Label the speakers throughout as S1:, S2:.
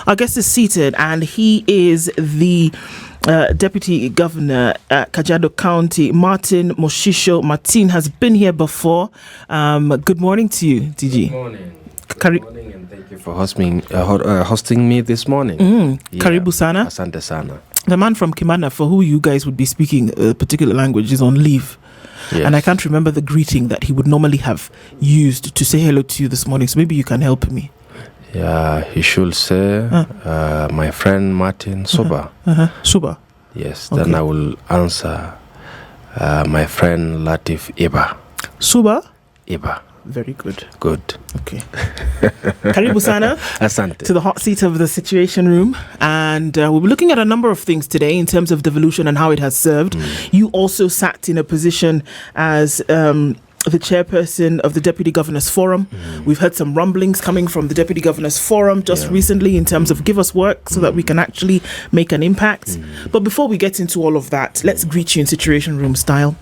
S1: Our guest is seated, and he is the Deputy Governor at Kajiado County, Martin Moshisho. Martin has been here before. Good morning to you, DG.
S2: Good morning. Good morning, and thank you for hosting me this morning.
S1: Karibu sana.
S2: Asante sana.
S1: The man from Kimana, for who you guys would be speaking a particular language, is on leave.
S2: Yes.
S1: And I can't remember the greeting that he would normally have used to say hello to you this morning. So maybe you can help me.
S2: Yeah, he should say, my friend Martin Suba.
S1: Suba.
S2: Yes,
S1: Okay.
S2: then I will answer my friend Latif Iba.
S1: Suba.
S2: Iba.
S1: Very good.
S2: Good.
S1: Okay. Karibu sana
S2: Asante.
S1: to the hot seat of the Situation Room. And we'll be looking at a number of things today in terms of devolution and how it has served. You also sat in a position as the chairperson of the Deputy Governors Forum. We've heard some rumblings coming from the Deputy Governors Forum just recently in terms of give us work so that we can actually make an impact. But before we get into all of that, let's greet you in Situation Room style.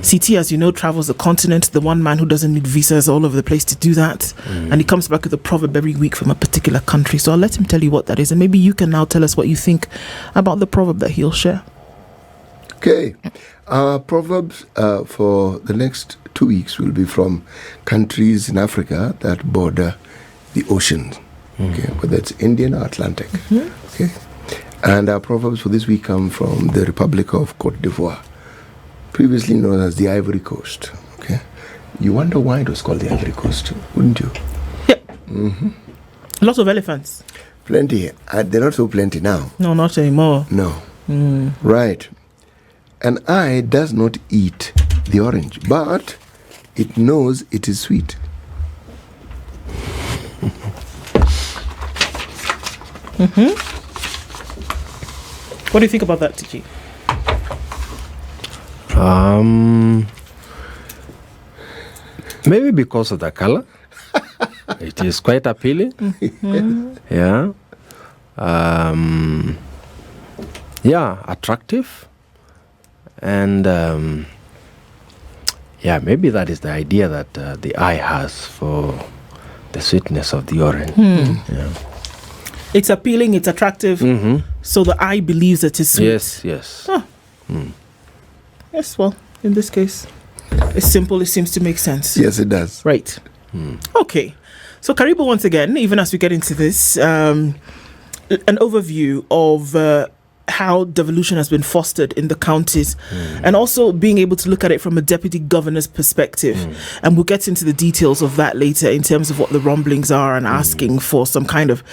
S1: CT, as you know, travels the continent, the one man who doesn't need visas all over the place to do that. And he comes back with a proverb every week from a particular country. So I'll let him tell you what that is. And maybe you can now tell us what you think about the proverb that he'll share.
S3: Okay. Our proverbs for the next 2 weeks will be from countries in Africa that border the ocean, okay, whether it's Indian or Atlantic. Okay. And our proverbs for this week come from the Republic of Cote d'Ivoire, previously known as the Ivory Coast. Okay. You wonder why it was called the Ivory Coast, wouldn't you?
S1: Yeah. Lots of elephants.
S3: Plenty. They're not so plenty now.
S1: No, not anymore.
S3: No. Right. An eye does not eat the orange, but it knows it is sweet.
S1: What do you think about that, TG?
S2: Maybe because of the color. It is quite appealing. Yeah. Attractive. And maybe that is the idea that the eye has for the sweetness of the orange. Yeah.
S1: It's appealing, it's attractive, so the eye believes that it's sweet.
S2: Yes.
S1: Yes, well, in this case, it's simple, it seems to make sense.
S3: Yes, it does.
S1: Right. Okay. So, Karibu, once again, even as we get into this, an overview of how devolution has been fostered in the counties, and also being able to look at it from a deputy governor's perspective. And we'll get into the details of that later in terms of what the rumblings are and asking for some kind of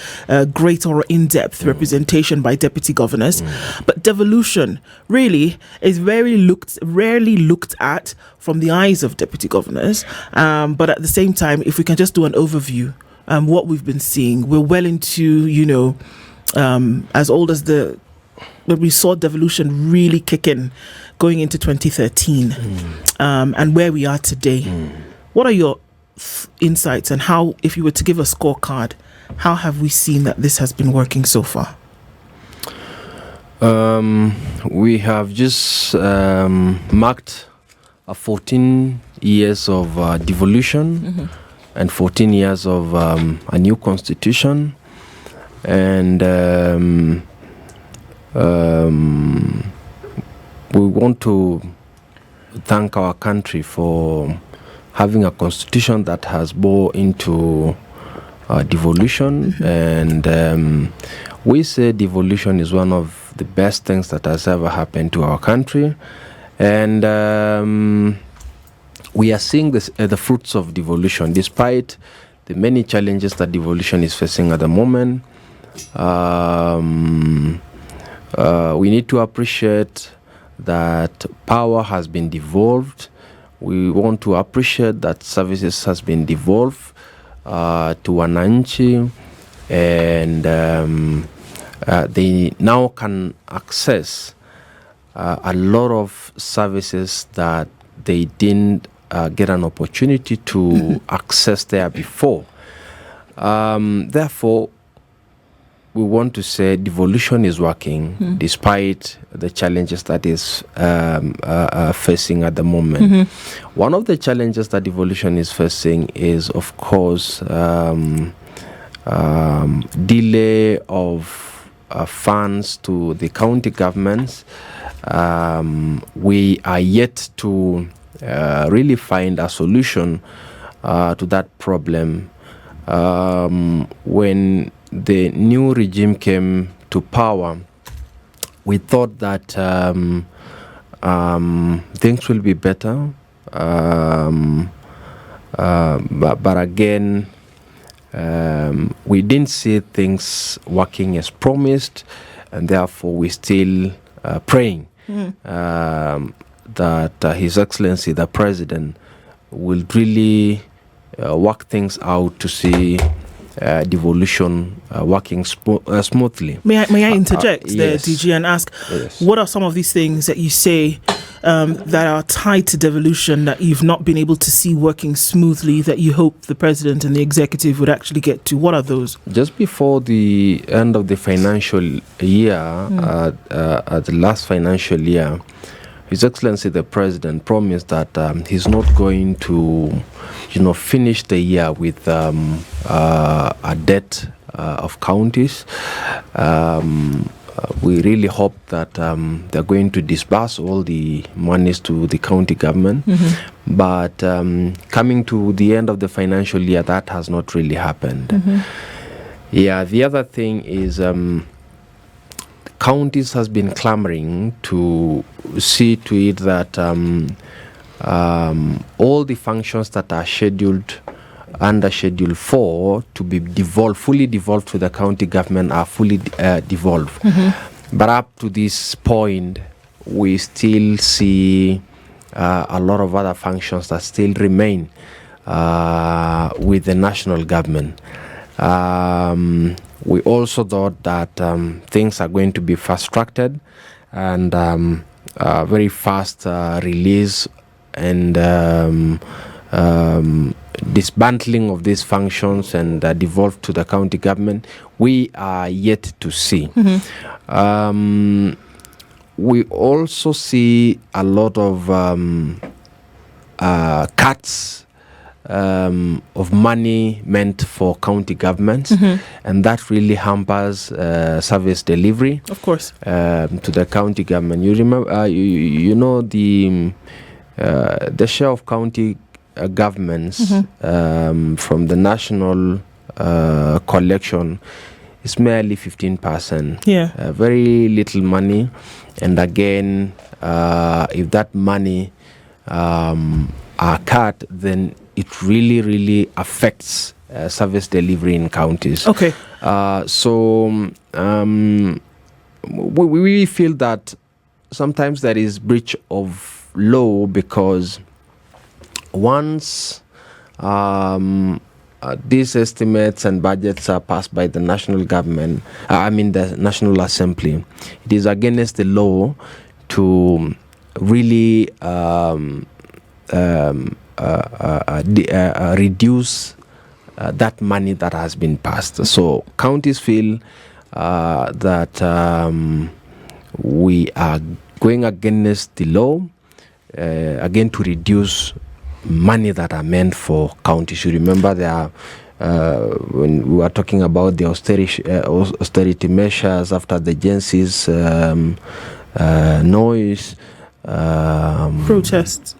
S1: greater or in-depth representation by deputy governors. But devolution really is rarely looked at from the eyes of deputy governors. But at the same time, if we can just do an overview, what we've been seeing, we're well into, as old as when we saw devolution really kick in going into 2013 and where we are today. What are your insights, and how, if you were to give a scorecard, how have we seen that this has been working so far?
S2: We have just marked 14 years of devolution and 14 years of a new constitution, and we want to thank our country for having a constitution that has bore into devolution, and we say devolution is one of the best things that has ever happened to our country, and we are seeing the fruits of devolution despite the many challenges that devolution is facing at the moment. We need to appreciate that power has been devolved. We want to appreciate that services has been devolved to wananchi, and they now can access a lot of services that they didn't get an opportunity to access there before. Therefore, we want to say devolution is working despite the challenges that is facing at the moment. One of the challenges that devolution is facing is, of course, delay of funds to the county governments. We are yet to really find a solution to that problem. When the new regime came to power, we thought that things will be better, but again, we didn't see things working as promised, and therefore we're still praying that His Excellency the President will really work things out to see devolution working smoothly.
S1: May I interject there,
S2: yes.
S1: DG, and ask,
S2: Yes.
S1: what are some of these things that you say that are tied to devolution that you've not been able to see working smoothly that you hope the President and the Executive would actually get to? What are those?
S2: Just before the end of the financial year, the last financial year, His Excellency the President promised that he's not going to, finish the year with a debt of counties. We really hope that they're going to disburse all the monies to the county government. But coming to the end of the financial year, that has not really happened. Yeah, the other thing is counties has been clamoring to see to it that all the functions that are scheduled under Schedule 4 to be fully devolved to the county government are fully devolved. But up to this point, we still see a lot of other functions that still remain with the national government. We also thought that things are going to be fast-tracked and very fast release and dismantling of these functions and devolved to the county government. We are yet to see. We also see a lot of cuts of money meant for county governments, and that really hampers service delivery.
S1: Of course.
S2: To the county government. You remember, you know the share of county governments from the national collection is merely 15%.
S1: Yeah.
S2: Very little money, and again, if that money are cut, then it really affects service delivery in counties.
S1: Okay.
S2: So we feel that sometimes there is breach of law because once these estimates and budgets are passed by the national government, the National Assembly, it is against the law to really reduce that money that has been passed. So counties feel that we are going against the law, again to reduce money that are meant for counties. You remember there when we were talking about the austerity measures after the agencies noise,
S1: protests.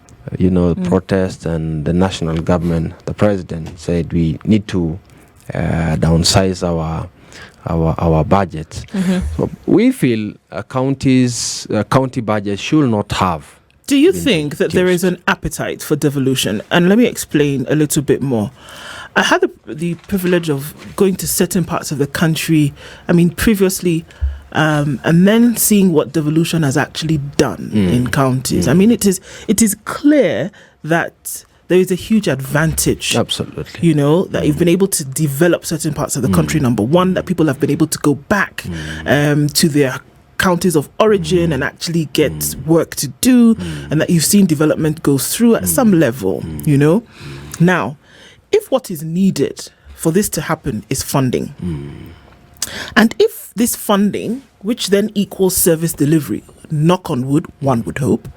S2: Protests, and the national government, the president said we need to downsize our budget. So we feel county budget should not have.
S1: Do you think that there is an appetite for devolution? And let me explain a little bit more. I had the privilege of going to certain parts of the country, previously, and then seeing what devolution has actually done in counties. It is clear that there is a huge advantage.
S2: Absolutely.
S1: That you've been able to develop certain parts of the country, number one, that people have been able to go back to their counties of origin and actually get work to do, and that you've seen development go through at some level, Now, if what is needed for this to happen is funding, and if this funding, which then equals service delivery, knock on wood, one would hope,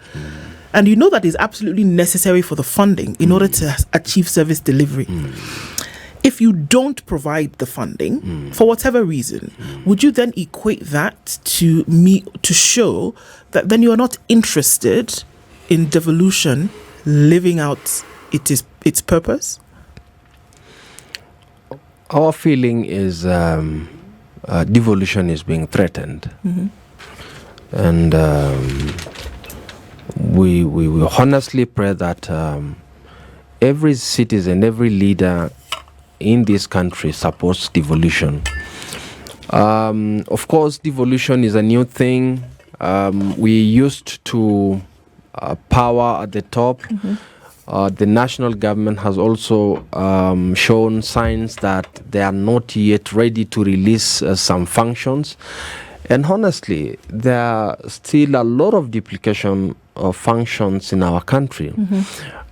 S1: and that is absolutely necessary for the funding in order to achieve service delivery. if you don't provide the funding for whatever reason, would you then equate that to show that then you are not interested in devolution living out its purpose?
S2: Our feeling is devolution is being threatened, and we honestly pray that every citizen, every leader in this country supports devolution. Of course, devolution is a new thing. We used to power at the top. The national government has also shown signs that they are not yet ready to release some functions. And honestly, there are still a lot of duplication of functions in our country.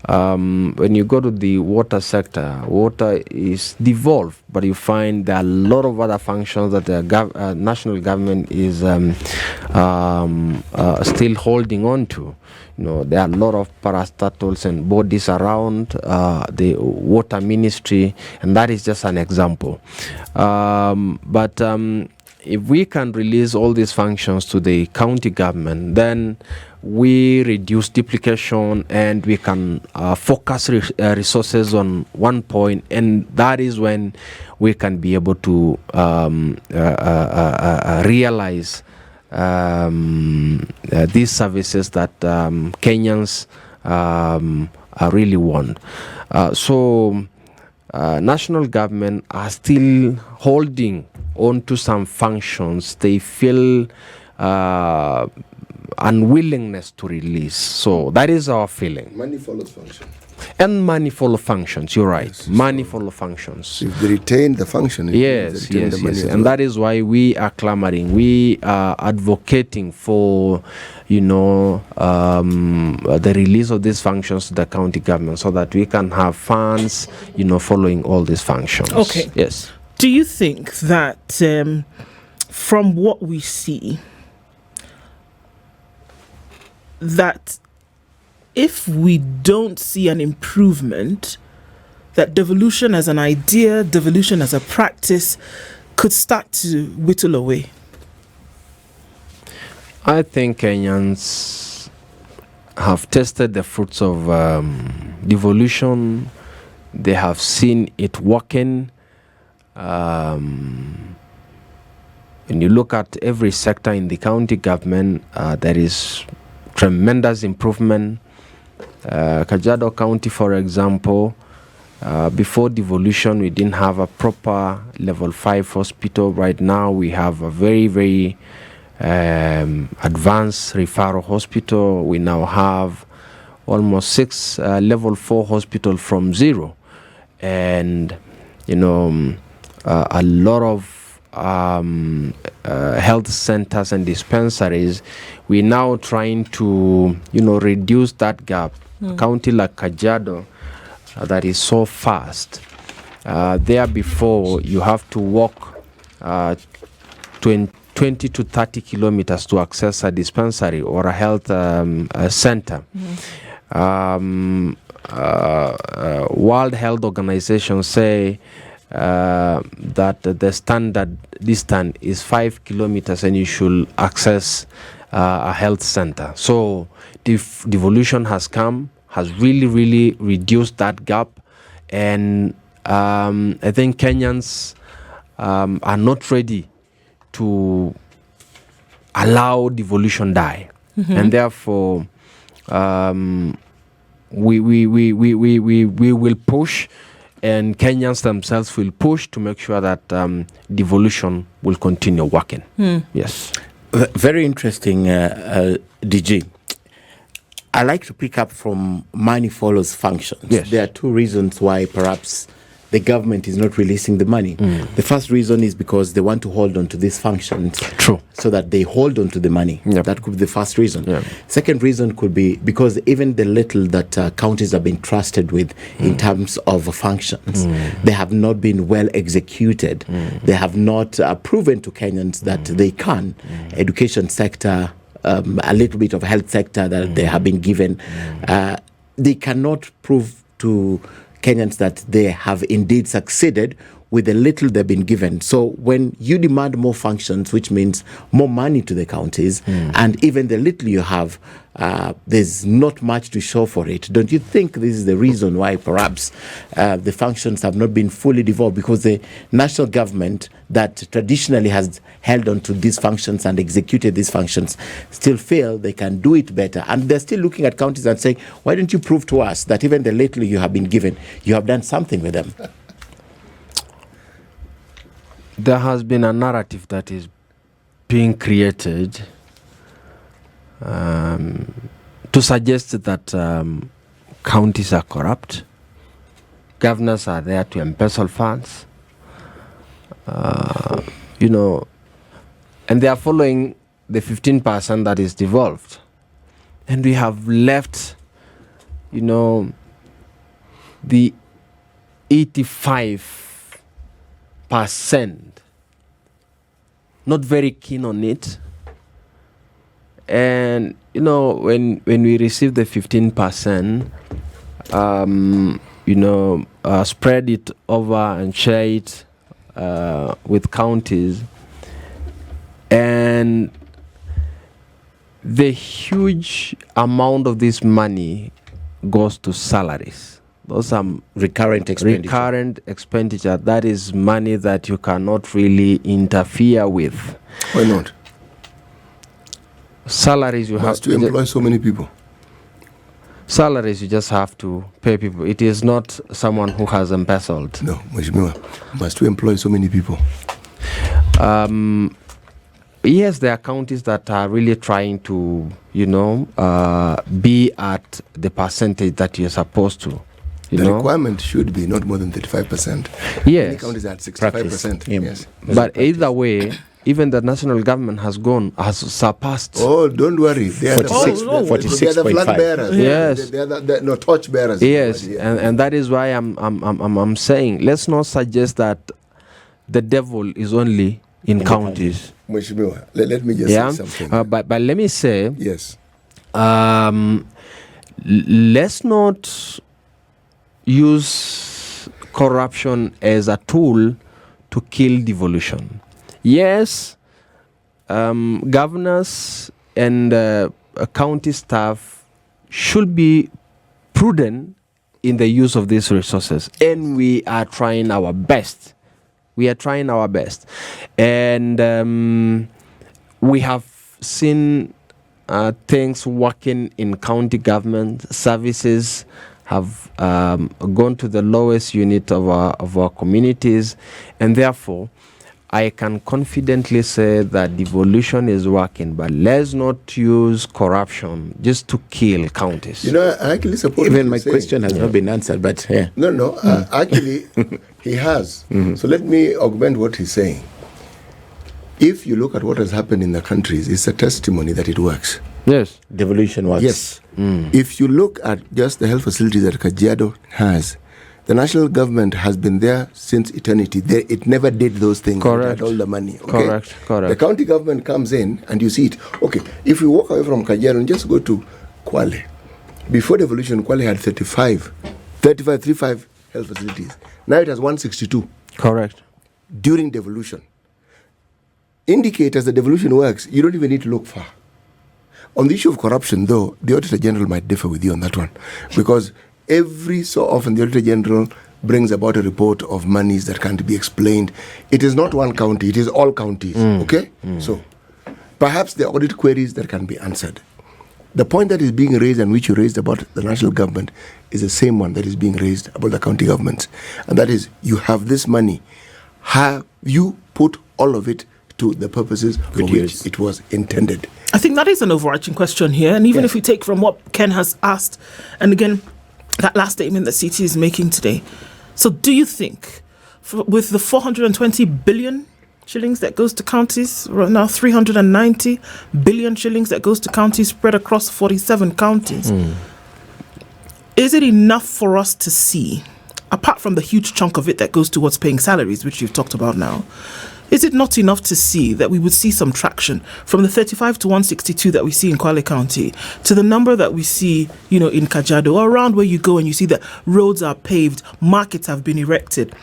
S2: When you go to the water sector, water is devolved, but you find there are a lot of other functions that the national government is still holding on to. There are a lot of parastatals and bodies around the water ministry, and that is just an example. But if we can release all these functions to the county government, then we reduce duplication and we can focus resources on one point, and that is when we can be able to realize these services that Kenyans really want. So national government are still holding on to some functions. They feel unwillingness to release. So that is our feeling.
S3: Money follows function.
S2: And money follows functions. You're right.
S3: Yes,
S2: money follows functions.
S3: If they retain the function,
S2: Yes. And that is why we are clamoring. We are advocating for, the release of these functions to the county government so that we can have funds, following all these functions.
S1: Okay.
S2: Yes.
S1: Do you think that from what we see, that if we don't see an improvement, that devolution as an idea, devolution as a practice could start to whittle away?
S2: I think Kenyans have tasted the fruits of devolution. They have seen it working. When you look at every sector in the county government, there is tremendous improvement. Kajiado County, for example, before devolution, we didn't have a proper level 5 hospital. Right now, we have a very, very advanced referral hospital. We now have almost 6 level 4 hospital from zero. And, a lot of health centers and dispensaries, we're now trying to, reduce that gap. A county like Kajiado, that is so fast. There before, you have to walk 20 to 30 kilometers to access a dispensary or a health center. World Health Organization say that the standard distance is 5 kilometers and you should access a health center. So devolution has really, really reduced that gap. And I think Kenyans are not ready to allow devolution die. And therefore, we will push, and Kenyans themselves will push to make sure that devolution will continue working. Yes.
S4: Very interesting, DG. I like to pick up from money follows functions.
S2: Yes.
S4: There are 2 reasons why perhaps the government is not releasing the money. The first reason is because they want to hold on to these functions.
S2: True.
S4: So that they hold on to the money.
S2: Yep.
S4: That could be the first reason.
S2: Yep.
S4: Second reason could be because even the little that counties have been trusted with in terms of functions, they have not been well executed. They have not proven to Kenyans that they can. Education sector, a little bit of health sector that they have been given, they cannot prove to Kenyans that they have indeed succeeded with the little they've been given. So when you demand more functions, which means more money to the counties, and even the little you have, there's not much to show for it. Don't you think this is the reason why perhaps the functions have not been fully devolved? Because the national government that traditionally has held on to these functions and executed these functions still feel they can do it better. And they're still looking at counties and saying, why don't you prove to us that even the little you have been given, you have done something with them?
S2: There has been a narrative that is being created to suggest that counties are corrupt, governors are there to embezzle funds, and they are following the 15% that is devolved. And we have left, the 85% not very keen on it. And when we receive the 15%, spread it over and share it with counties, and the huge amount of this money goes to salaries. Those are
S4: recurrent
S2: expenditure. That is money that you cannot really interfere with.
S3: Why not?
S2: Salaries you have
S3: to employ so many people.
S2: Salaries you just have to pay people. It is not someone who has embezzled.
S3: No, Mheshimiwa, must to employ so many people.
S2: Yes, there are counties that are really trying to, be at the percentage that you're supposed to.
S3: The requirement should be not more than 35%.
S2: Yes.
S3: Many counties are at 65%. Yes.
S2: But either way, even the national government has surpassed.
S3: Oh, don't worry. They are
S4: 46.5.
S3: They are the flag bearers.
S2: Yes.
S3: They are the torch bearers.
S2: Yes, and that is why I'm saying let's not suggest that the devil is only in counties.
S3: Mheshimiwa, let me just say something.
S2: But let me say,
S3: yes.
S2: Let's not use corruption as a tool to kill devolution. Yes, governors and county staff should be prudent in the use of these resources, and we are trying our best. And we have seen things working in county government. Services have gone to the lowest unit of our communities, and therefore I can confidently say that devolution is working, but let's not use corruption just to kill counties.
S3: I actually support.
S4: Even my question has not been answered, but yeah.
S3: No. Actually, he has. So let me augment what he's saying. If you look at what has happened in the countries, it's a testimony that it works.
S2: Yes,
S4: devolution works.
S3: Yes. If you look at just the health facilities that Kajiado has, the national government has been there since eternity. It never did those things.
S2: Correct.
S3: It had all the money. Okay?
S2: Correct.
S3: The county government comes in and you see it. Okay, if you walk away from Kajiado and just go to Kwale, before devolution, Kwale had 35 health facilities. Now it has 162.
S2: Correct.
S3: During devolution. Indicators that devolution works, you don't even need to look far. On the issue of corruption, though, the Auditor General might differ with you on that one. Because every so often the Auditor General brings about a report of monies that can't be explained. It is not one county, it is all counties. Okay? So, perhaps the audit queries that can be answered. The point that is being raised and which you raised about the national government is the same one that is being raised about the county governments. And that is, you have this money. Have you put all of it to the purposes for which it was intended?
S1: I think that is an overarching question here. And even if we take from what Ken has asked, and again, that last statement that CT is making today. So do you think, with the 420 billion shillings that goes to counties, right now 390 billion shillings that goes to counties spread across 47 counties, is it enough for us to see, apart from the huge chunk of it that goes towards paying salaries, which you've talked about now, Is it not enough to see that we would see some traction from the 35 to 162 that we see in Kwale County to the number that we see, in Kajiado, or around where you go and you see that roads are paved, markets have been erected?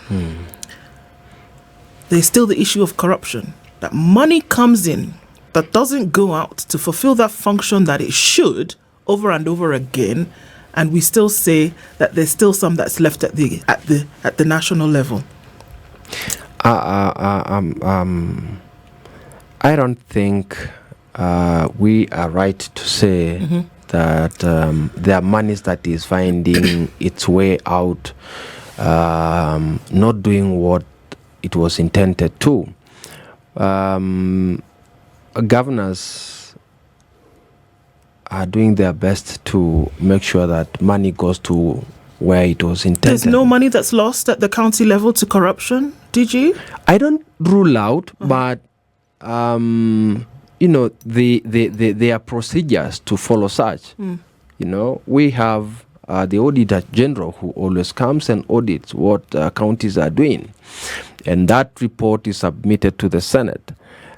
S1: There's still the issue of corruption. That money comes in that doesn't go out to fulfill that function that it should over and over again, and we still say that there's still some that's left at the national level.
S2: I don't think we are right to say that there are monies that is finding its way out, not doing what it was intended to. Governors are doing their best to make sure that money goes to where it was intended.
S1: There's no money that's lost at the county level to corruption, DG?
S2: I don't rule out, but there are procedures to follow such. We have the Auditor General who always comes and audits what counties are doing. And that report is submitted to the Senate.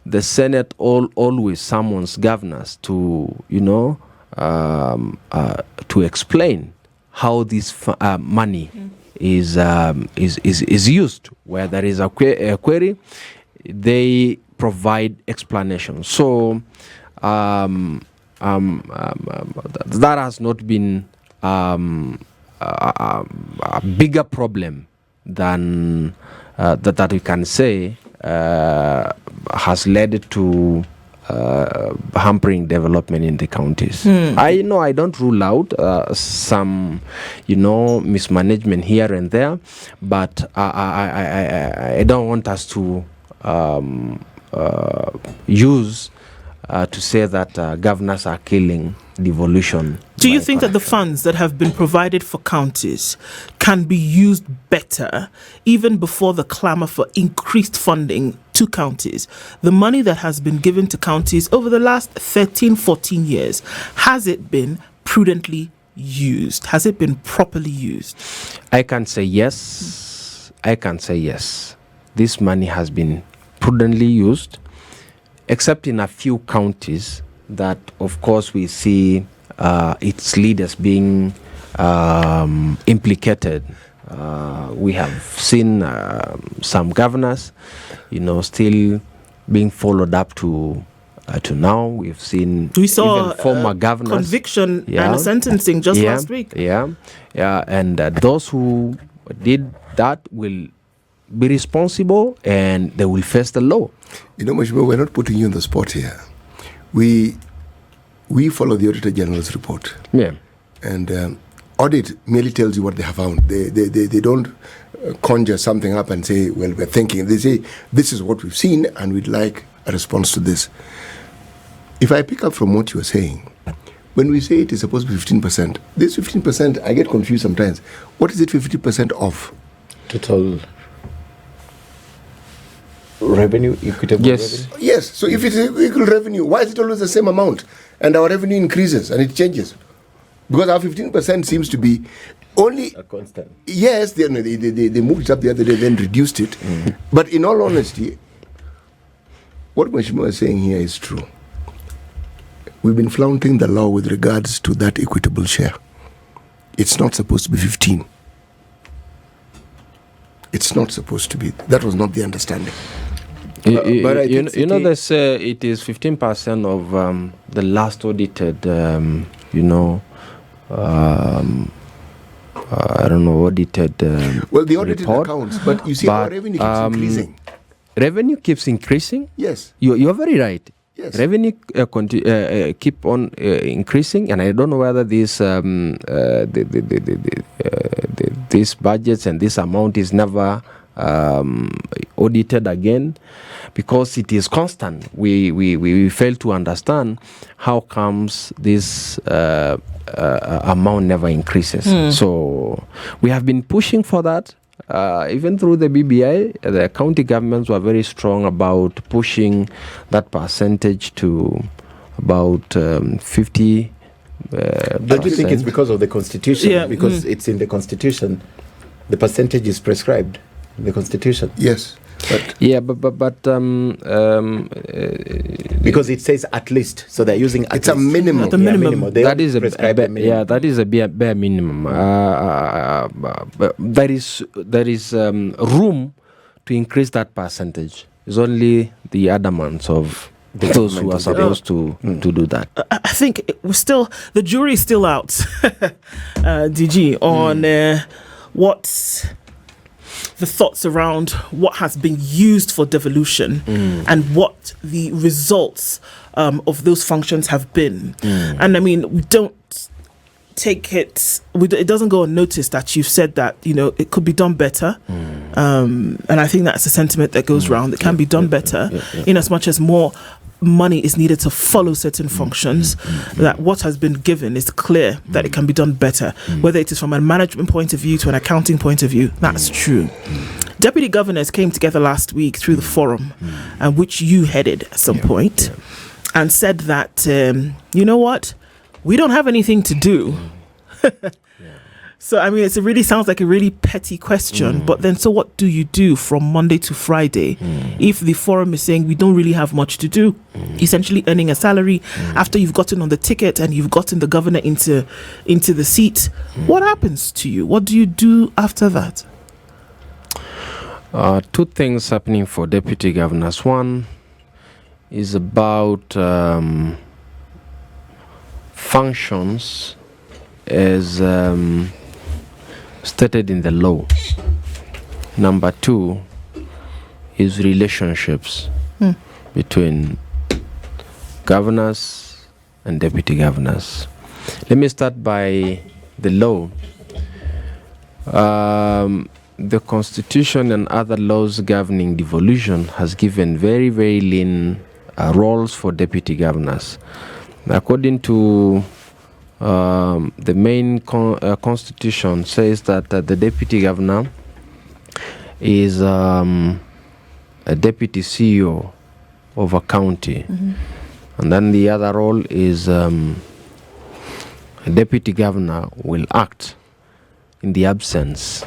S2: The Senate always summons governors to explain how this money is used. Where there is a query, they provide explanation. So that has not been a bigger problem than that we can say has led to hampering development in the counties. I don't rule out some, mismanagement here and there, but I don't want us to use to say that governors are killing devolution.
S1: Do you think that the funds that have been provided for counties can be used better even before the clamour for increased funding to counties? The money that has been given to counties over the last 13, 14 years, has it been prudently used? Has it been properly used?
S2: I can say yes. This money has been prudently used, except in a few counties that, of course, we see its leaders being implicated. We have seen some governors, still being followed up to now. We saw even former governors,
S1: conviction and a sentencing just last week.
S2: And those who did that will be responsible and they will face the law.
S3: Moshisho, we're not putting you on the spot here. We follow the Auditor General's report.
S2: Yeah.
S3: And audit merely tells you what they have found. They don't conjure something up and say, well, we're thinking. They say, this is what we've seen and we'd like a response to this. If I pick up from what you were saying, when we say it is supposed to be 15%, this 15%, I get confused sometimes. What is it 50% of?
S4: Total revenue, equitable revenue?
S3: Yes. So if it's equal revenue, why is it always the same amount? And our revenue increases and it changes. Because our 15% seems to be only
S4: a constant.
S3: Yes, they moved it up the other day, then reduced it. But in all honesty, what Moshisho is saying here is true. We've been flaunting the law with regards to that equitable share. It's not supposed to be 15. It's not supposed to be. That was not the understanding.
S2: But they say it is 15% of the last audited, audited
S3: well, the audited
S2: report.
S3: accounts, but you see our revenue keeps increasing.
S2: Revenue keeps increasing?
S3: Yes.
S2: You're very right.
S3: Yes.
S2: Revenue keep on increasing, and I don't know whether this these budgets and this amount is never audited again, because it is constant. We fail to understand how comes this amount never increases. So we have been pushing for that. Even through the BBI, the county governments were very strong about pushing that percentage to about 50%.
S4: Don't you think it's because of the Constitution?
S1: Yeah.
S4: Because it's in the Constitution. The percentage is prescribed in the Constitution.
S3: Yes.
S4: Because it says at least, so they're using at
S3: It's
S4: least.
S3: a minimum.
S1: At the minimum.
S4: They
S2: that is a
S4: prescribe a minimum.
S2: yeah, that is a bare minimum. But there is room to increase that percentage. It's only the adamants of those who are supposed to do that.
S1: I think the jury is still out, DG, on what's the thoughts around what has been used for devolution and what the results of those functions have been. And I mean, we don't take it, it doesn't go unnoticed that you've said that, it could be done better. And I think that's a sentiment that goes round. It can be done better in as much as more money is needed to follow certain functions, that what has been given is clear that it can be done better, whether it is from a management point of view to an accounting point of view. That's true. Deputy governors came together last week through the forum, which you headed at some point, and said that, you know what, we don't have anything to do. So, I mean, it really sounds like a really petty question, but then, so what do you do from Monday to Friday if the forum is saying we don't really have much to do, essentially earning a salary after you've gotten on the ticket and you've gotten the governor into the seat? What happens to you? What do you do after that?
S2: Two things happening for deputy governors. One is about functions as stated in the law. Number two is relationships between governors and deputy governors. Let me start by the law. The Constitution and other laws governing devolution has given very, very lean roles for deputy governors. According to the main constitution says that the deputy governor is a deputy CEO of a county, and then the other role is a deputy governor will act in the absence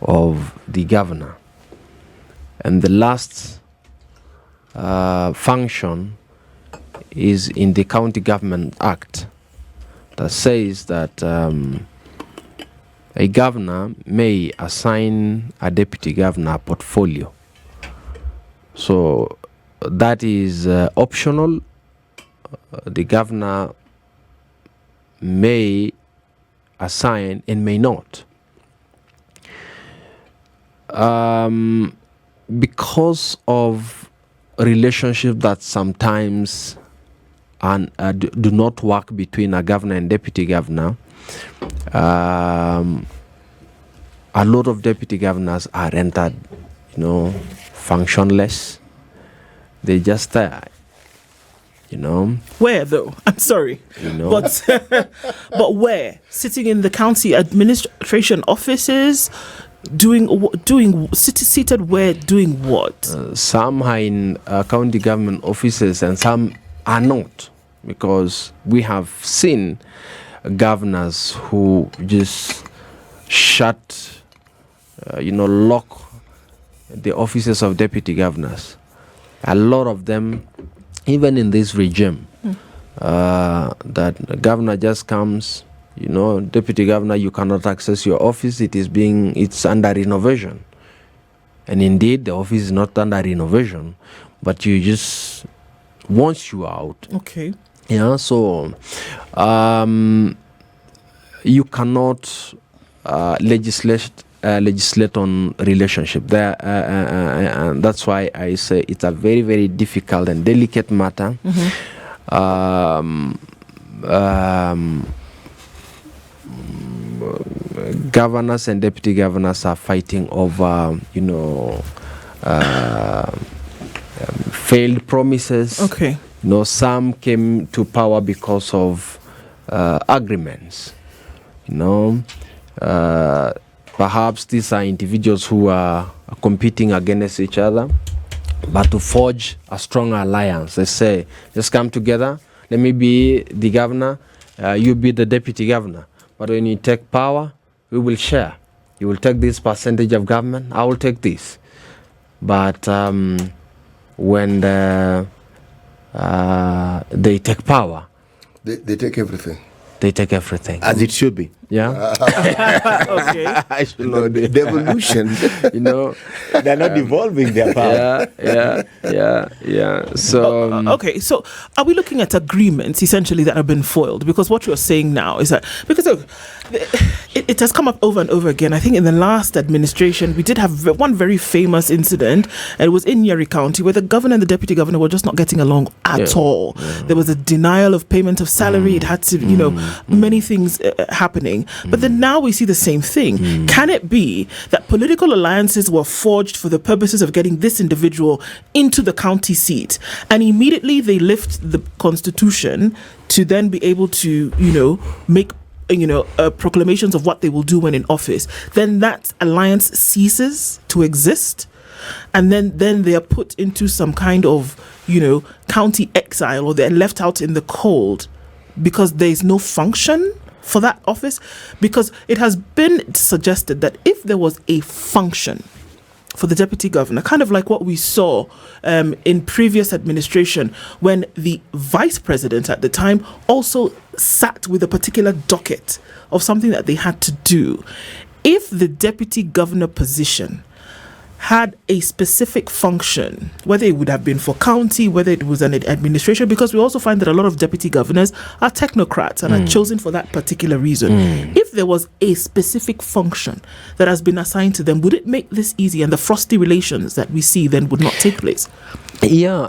S2: of the governor, and the last function is in the County Government Act that says that a governor may assign a deputy governor a portfolio. So that is optional. The governor may assign and may not. Because of a relationship that sometimes do not work between a governor and deputy governor, a lot of deputy governors are rendered, functionless. They just
S1: Where though? I'm sorry, but but where? Sitting in the county administration offices, seated where, doing what?
S2: Some are in county government offices and some are not, because we have seen governors who just lock the offices of deputy governors. A lot of them, even in this regime, that the governor just comes, deputy governor, you cannot access your office, it's under renovation. And indeed, the office is not under renovation, but you just wants you out.
S1: Okay.
S2: Yeah, so you cannot legislate on relationship there, and that's why I say it's a very, very difficult and delicate matter. Governors and deputy governors are fighting over, failed promises.
S1: Okay.
S2: Some came to power because of agreements. Perhaps these are individuals who are competing against each other, but to forge a strong alliance. They say, just come together, let me be the governor, you be the deputy governor. But when you take power, we will share. You will take this percentage of government, I will take this. but when they take power,
S3: they take everything.
S2: They take everything.
S4: As it should be.
S2: Yeah.
S1: Okay.
S2: I should not be.
S3: Devolution.
S4: They're not devolving their power.
S2: Yeah. So
S1: Okay, so are we looking at agreements essentially that have been foiled? Because what you're saying now is that because it has come up over and over again. I think in the last administration we did have one very famous incident, and it was in Yeri County where the governor and the deputy governor were just not getting along at all. There was a denial of payment of salary. It had to, many things happening. But then now we see the same thing. Can it be that political alliances were forged for the purposes of getting this individual into the county seat, and immediately they lift the constitution to then be able to, make proclamations of what they will do when in office, then that alliance ceases to exist, and then they are put into some kind of county exile, or they're left out in the cold because there's no function for that office? Because it has been suggested that if there was a function for the deputy governor, kind of like what we saw in previous administration, when the vice president at the time also sat with a particular docket of something that they had to do. If the deputy governor position had a specific function, whether it would have been for county, whether it was an administration, because we also find that a lot of deputy governors are technocrats and are chosen for that particular reason. If there was a specific function that has been assigned to them, would it make this easy, and the frosty relations that we see then would not take place?
S2: Yeah,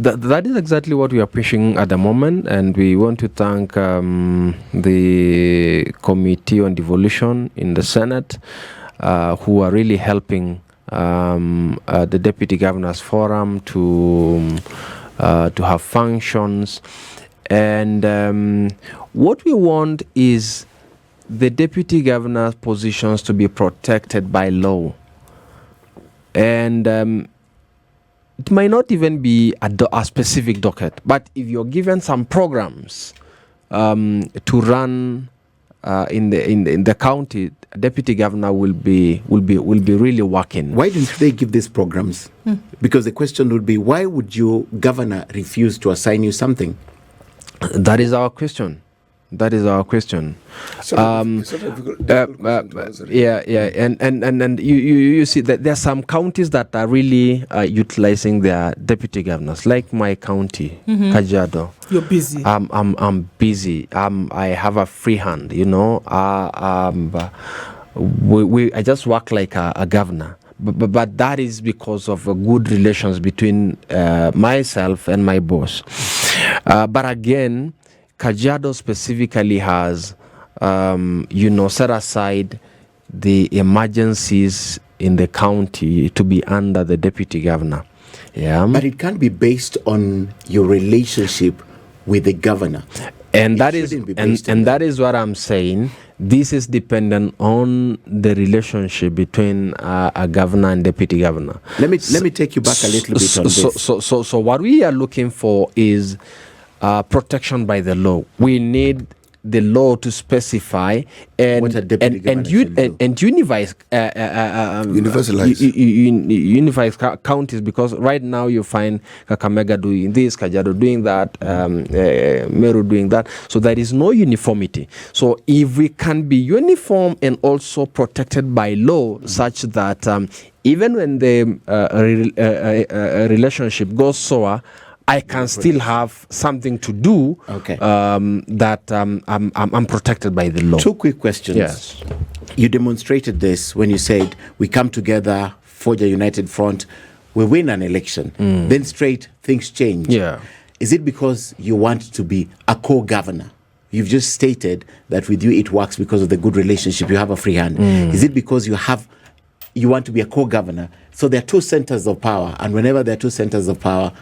S2: that is exactly what we are pushing at the moment, and we want to thank the Committee on Devolution in the Senate, who are really helping the Deputy Governors Forum to have functions. And what we want is the Deputy Governor's positions to be protected by law. And it might not even be a specific docket, but if you're given some programs to run in the county, deputy governor will be really working.
S4: Why didn't they give these programs? Because the question would be, why would your governor refuse to assign you something?
S2: That is our question. And you see that there are some counties that are really utilizing their deputy governors, like my county, Kajiado.
S1: You're busy.
S2: I'm busy. I have a free hand. I just work like a governor. But that is because of good relations between myself and my boss. But again, Kajiado specifically has, set aside the emergencies in the county to be under the deputy governor. Yeah.
S4: But it can't be based on your relationship with the governor.
S2: And that is what I'm saying. This is dependent on the relationship between a governor and deputy governor.
S4: Let me take you back a little bit on this.
S2: So what we are looking for is protection by the law. We need the law to specify and
S4: what a deputy governor should do.
S2: And unifies counties, because right now you find Kakamega doing this, Kajiado doing that, Meru doing that. So there is no uniformity. So if we can be uniform and also protected by law, such that even when the relationship goes sour, I can still have something to do.
S4: Okay.
S2: That I'm protected by the law.
S4: Two quick questions.
S2: Yes.
S4: You demonstrated this when you said we come together, forge a united front, we win an election. Then straight things change.
S2: Yeah.
S4: Is it because you want to be a co-governor? You've just stated that with you it works because of the good relationship. You have a free hand. Is it because you want to be a co-governor? So there are two centers of power, and whenever there are two centers of power,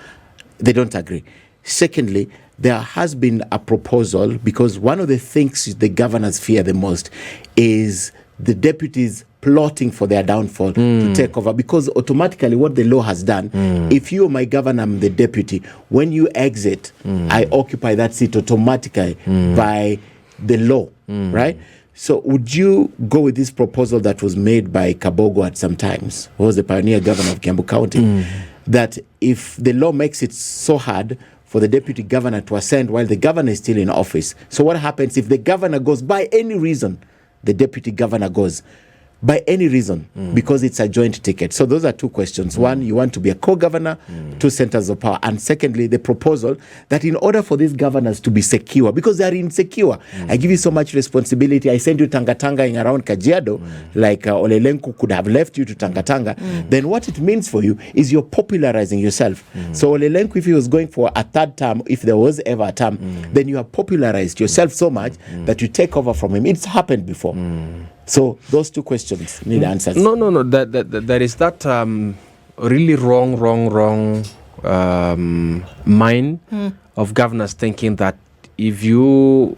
S4: they don't agree. Secondly, there has been a proposal, because one of the things the governors fear the most is the deputies plotting for their downfall to take over, because automatically what the law has done, if you, my governor, I'm the deputy, when you exit, I occupy that seat automatically by the law, right? So would you go with this proposal that was made by Kabogo at some times, who was the pioneer governor of Kiambu County, that if the law makes it so hard for the deputy governor to ascend while the governor is still in office, so what happens if the governor goes by any reason, the deputy governor goes by any reason, because it's a joint ticket? So those are two questions. One, you want to be a co-governor, two centers of power. And secondly, the proposal that in order for these governors to be secure, because they are insecure, I give you so much responsibility, I send you Tangatanga around Kajiado, like Olelenku could have left you to Tangatanga, then what it means for you is you're popularizing yourself. So Olelenku, if he was going for a third term, if there was ever a term, then you have popularized yourself so much that you take over from him. It's happened before. So those two questions need answers.
S2: No. There is that really wrong mind of governors thinking that if you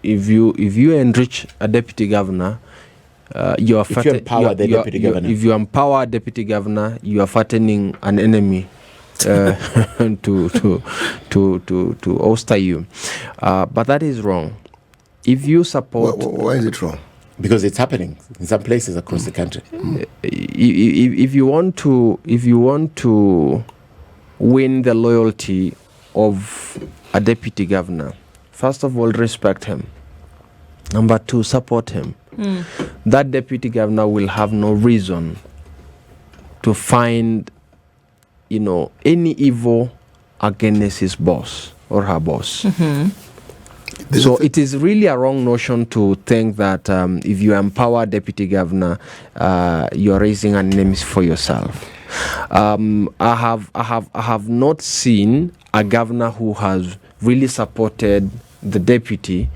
S2: enrich a deputy governor, you empower the deputy governor. If you empower a deputy governor, you are fattening an enemy to oster you. But that is wrong. If you support,
S3: why is it wrong?
S4: Because it's happening in some places across the country.
S2: If you want to win the loyalty of a deputy governor, first of all, respect him. Number two, support him. That deputy governor will have no reason to find, any evil against his boss or her boss. So it is really a wrong notion to think that if you empower deputy governor, you are raising an enemy for yourself. I have not seen a governor who has really supported the deputy,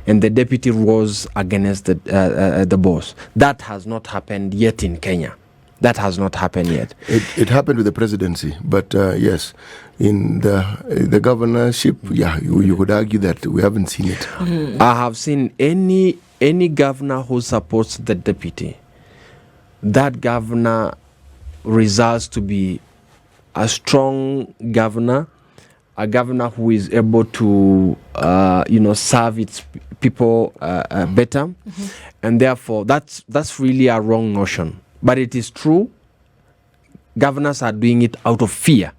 S2: and the deputy rose against the boss. That has not happened yet in Kenya. That has not happened yet.
S3: It happened with the presidency, but yes, in the governorship, you could argue that we haven't seen it.
S2: I have seen any governor who supports the deputy. That governor results to be a strong governor, a governor who is able to serve its people better, and therefore that's really a wrong notion. But it is true, governors are doing it out of fear.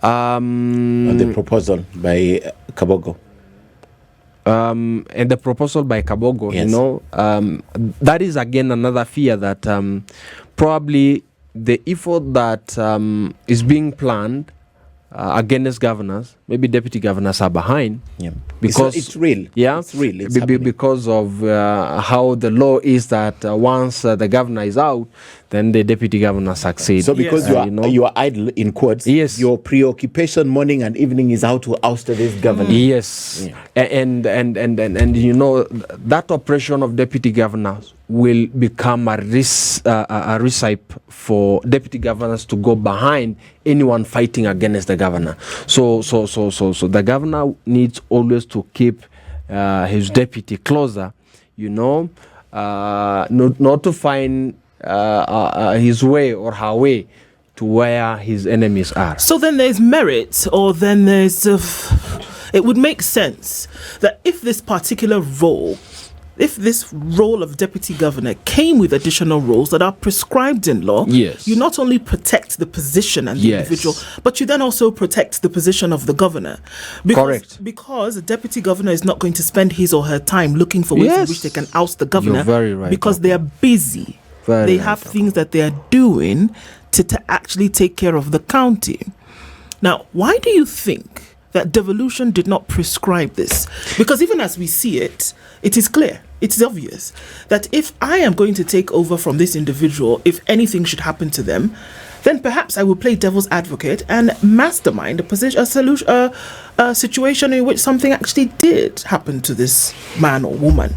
S4: And the proposal by Kabogo.
S2: And the proposal by Kabogo, yes. That is again another fear that probably the effort that is being planned against governors, maybe deputy governors are behind.
S4: Yeah.
S2: Because
S4: it's real.
S2: Yeah,
S4: it's real. It's
S2: because of how the law is that once the governor is out, then the deputy governor succeeds.
S4: So because you are idle in quotes,
S2: yes,
S4: your preoccupation morning and evening is how to oust this governor.
S2: Yes, and that operation of deputy governors will become a recipe for deputy governors to go behind anyone fighting against the governor. So the governor needs always to keep his deputy closer, not to find his way or her way to where his enemies are.
S1: So then there's merit, or then there's it would make sense that if this role of deputy governor came with additional roles that are prescribed in law,
S2: yes,
S1: you not only protect the position and the individual, but you then also protect the position of the governor.
S2: Correct.
S1: Because the deputy governor is not going to spend his or her time looking for ways in which they can oust the governor.
S2: You're very right,
S1: because they are busy. They have things that they are doing to actually take care of the county. Now, why do you think that devolution did not prescribe this? Because even as we see it, it is clear, it is obvious that if I am going to take over from this individual, if anything should happen to them, then perhaps I will play devil's advocate and mastermind a situation in which something actually did happen to this man or woman.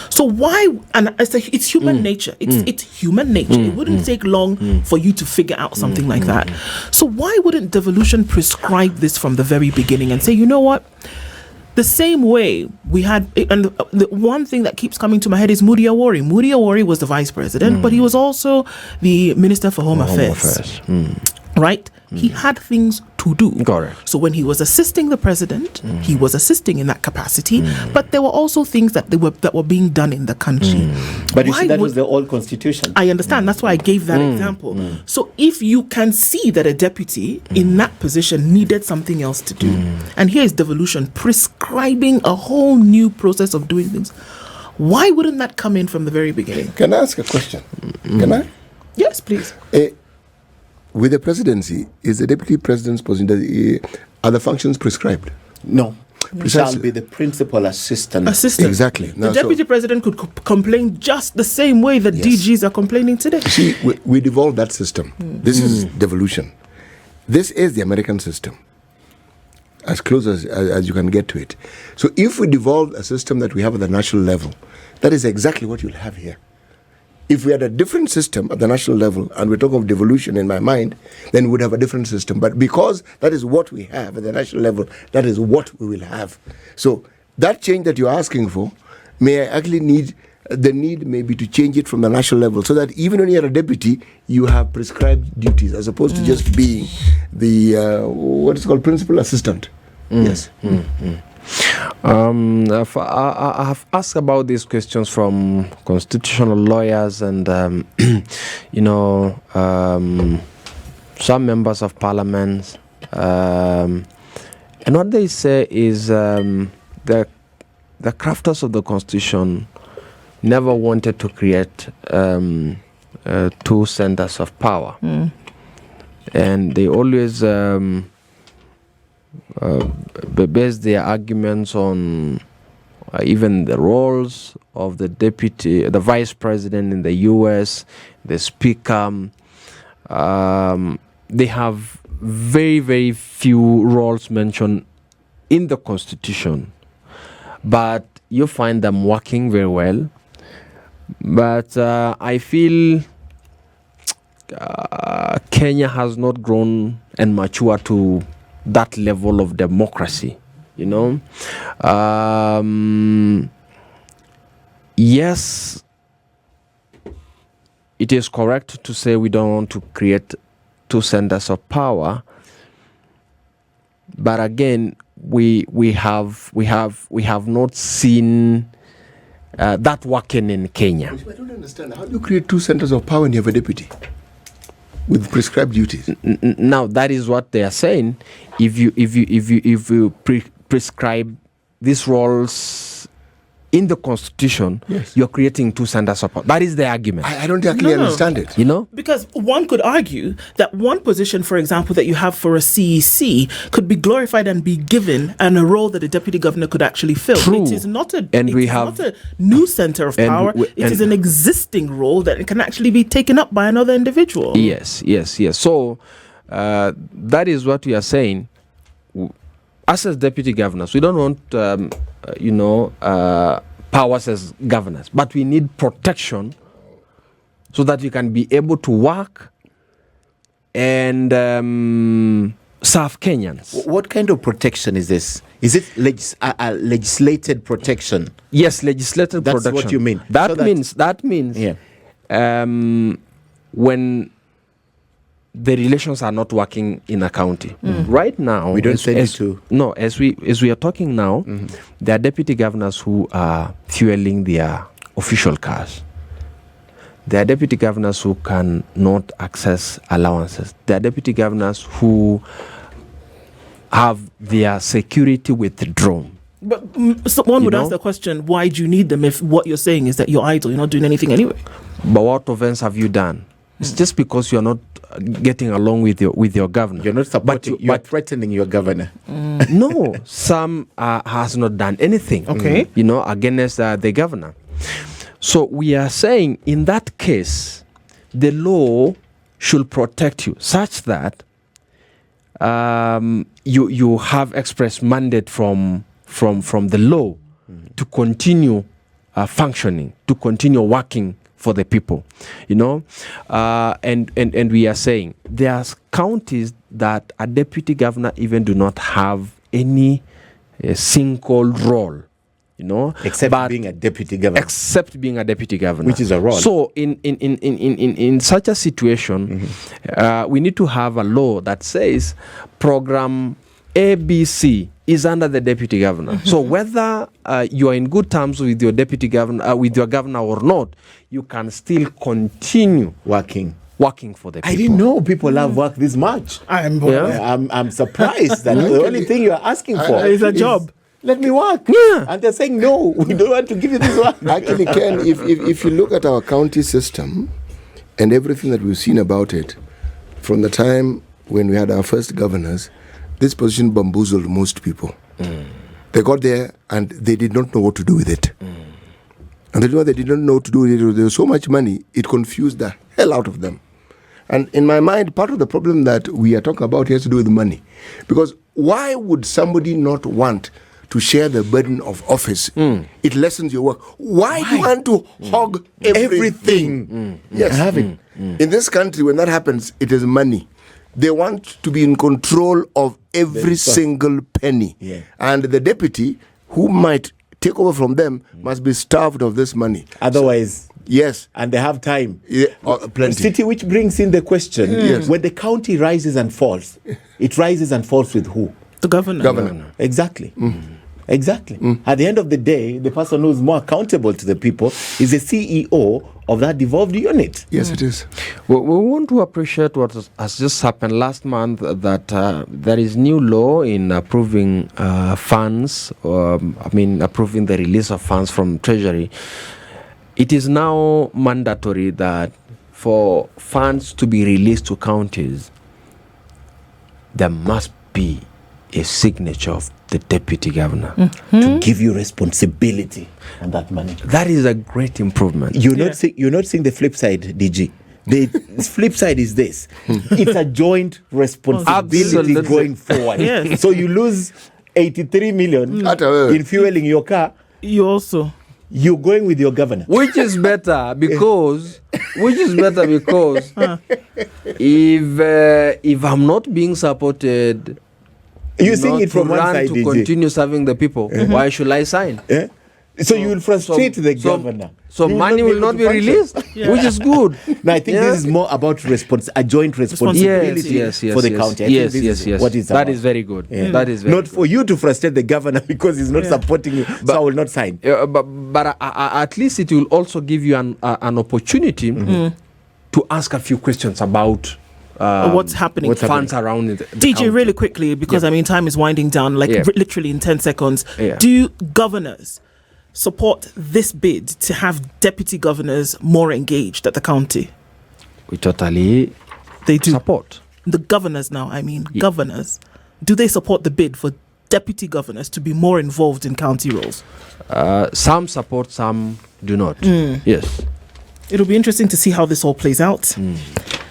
S1: So why? And it's human nature. It's human nature. It wouldn't take long for you to figure out something like that. So why wouldn't devolution prescribe this from the very beginning and say, you know what? The same way we had, and the one thing that keeps coming to my head is Moody Awori. Moody Awori was the vice president, but he was also the Minister for Home Affairs. Right? He had things to do.
S2: Correct.
S1: So when he was assisting the president, he was assisting in that capacity, but there were also things that were being done in the country.
S4: But you see, that was the old constitution.
S1: I understand. That's why I gave that example. So if you can see that a deputy in that position needed something else to do, and here is devolution prescribing a whole new process of doing things, why wouldn't that come in from the very beginning?
S3: Can I ask a question? Can I?
S1: Yes, please.
S3: With the presidency, is the deputy president's position, are the functions prescribed?
S4: No.
S3: Precisely.
S4: Shall be the principal assistant.
S3: Exactly.
S1: The deputy president could complain just the same way that DGs are complaining today.
S3: See, we devolved that system. This is devolution. This is the American system, as close as you can get to it. So if we devolve a system that we have at the national level, that is exactly what you'll have here. If we had a different system at the national level, and we're talking of devolution in my mind, then we would have a different system. But because that is what we have at the national level, that is what we will have. So that change that you're asking for may actually need maybe to change it from the national level, so that even when you're a deputy, you have prescribed duties as opposed to just being the what is called principal assistant. Yes.
S2: I have asked about these questions from constitutional lawyers and some members of parliament, and what they say is the crafters of the constitution never wanted to create two centers of power, and they always base their arguments on even the roles of the vice president in the US, the speaker. They have very, very few roles mentioned in the constitution, but you find them working very well. But I feel Kenya has not grown and matured to that level of democracy, Yes, it is correct to say we don't want to create two centers of power, but again, we have not seen that working in Kenya.
S3: I don't understand. How do you create two centers of power and you have a deputy with prescribed duties?
S2: Now that is what they are saying. If you prescribe these roles in the constitution, you're creating two centers of power. That is the argument.
S3: I don't actually understand it.
S1: Because one could argue that one position, for example, that you have for a CEC could be glorified and be given, and a role that a deputy governor could actually fill.
S2: True.
S1: It is not a
S2: not
S1: a new center of power. It is an existing role that can actually be taken up by another individual.
S2: Yes. So that is what we are saying. Us as deputy governors, we don't want powers as governors, but we need protection so that we can be able to work and serve Kenyans.
S4: What kind of protection is this? Is it legislated protection?
S2: Yes, legislated protection.
S4: That's what you mean.
S2: That means when the relations are not working in a county. Right now,
S4: we don't send it to.
S2: No, as we are talking now, there are deputy governors who are fueling their official cars. There are deputy governors who can not access allowances. There are deputy governors who have their security withdrawn.
S1: But someone would ask the question, why do you need them if what you're saying is that you're idle, you're not doing anything anyway?
S2: But what offense have you done? It's just because you're not getting along with your governor.
S4: You're not supporting, you're threatening your governor.
S2: No, some has not done anything, against the governor. So we are saying in that case, the law should protect you such that you have express mandate from the law to continue functioning, to continue working for the people, and we are saying there are counties that a deputy governor even do not have any single role
S4: Except being a deputy governor.
S2: Except being a deputy governor.
S4: Which is a role.
S2: So in such a situation, we need to have a law that says program ABC is under the deputy governor. So whether you are in good terms with your deputy governor, with your governor or not, you can still continue working for the people.
S4: I didn't know people love work this much.
S1: I'm
S4: surprised that the only thing you're asking for
S1: is a job.
S4: Let me work.
S2: Yeah.
S4: And they're saying, no, we don't want to give you this work.
S3: Actually, Ken, if you look at our county system and everything that we've seen about it, from the time when we had our first governors, this position bamboozled most people. They got there and they did not know what to do with it. And they did not know what to do with it. There was so much money, it confused the hell out of them. And in my mind, part of the problem that we are talking about has to do with money. Because why would somebody not want to share the burden of office? It lessens your work. Why do you want to hog everything? Yes.
S4: Have it.
S3: In this country, when that happens, it is money. They want to be in control of every single penny.
S4: Yeah.
S3: And the deputy, who might take over from them, must be starved of this money.
S4: Otherwise...
S3: Yes.
S4: And they have time.
S3: Yeah, plenty.
S4: City, which brings in the question, when the county rises and falls, it rises and falls with who?
S1: The governor.
S4: Exactly. Exactly. At the end of the day, the person who's more accountable to the people is the CEO of that devolved unit.
S3: Yes, it is.
S2: We want to appreciate what has just happened last month, that there is new law in approving funds, approving the release of funds from Treasury. It is now mandatory that for funds to be released to counties, there must be a signature of the deputy governor
S4: to give you responsibility on that money.
S2: That is a great improvement.
S4: You're not seeing the flip side, DG. The flip side is this. It's a joint responsibility
S2: Absolutely.
S4: going forward.
S1: Yes.
S4: So you lose 83 million in fueling your car. You're going with your governor.
S2: Which is better because if I'm not being supported,
S4: you're seeing it from one side,
S2: to
S4: DG.
S2: continue serving the people, why should I sign?
S4: So you will frustrate the governor.
S2: So money will not be released, which is good.
S4: No, I think this is more about a joint responsibility for the county.
S2: Yes.
S4: What is
S2: that is very good. That is very
S4: not for you to frustrate the governor because he's not supporting you, so I will not sign.
S2: But at least it will also give you an opportunity to ask a few questions about
S1: what's happening.
S2: Funds around it.
S1: DJ, really quickly, because time is winding down, literally in 10 seconds. Do governors support this bid to have deputy governors more engaged at the county?
S2: We totally support.
S1: The governors now, governors. Do they support the bid for deputy governors to be more involved in county roles?
S2: Some support, some do not. Yes.
S1: It'll be interesting to see how this all plays out.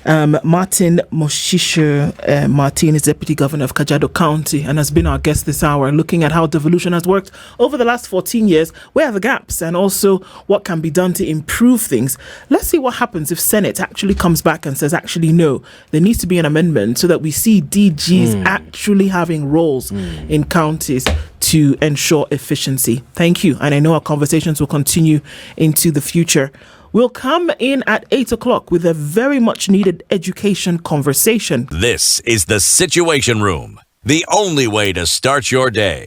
S1: Martin Moshisho Martin is Deputy Governor of Kajiado County and has been our guest this hour, looking at how devolution has worked over the last 14 years, where are the gaps, and also what can be done to improve things. Let's see what happens if Senate actually comes back and says, actually, no, there needs to be an amendment so that we see DGs actually having roles in counties to ensure efficiency. Thank you. And I know our conversations will continue into the future. We'll come in at 8 o'clock with a very much needed education conversation.
S5: This is the Situation Room, the only way to start your day.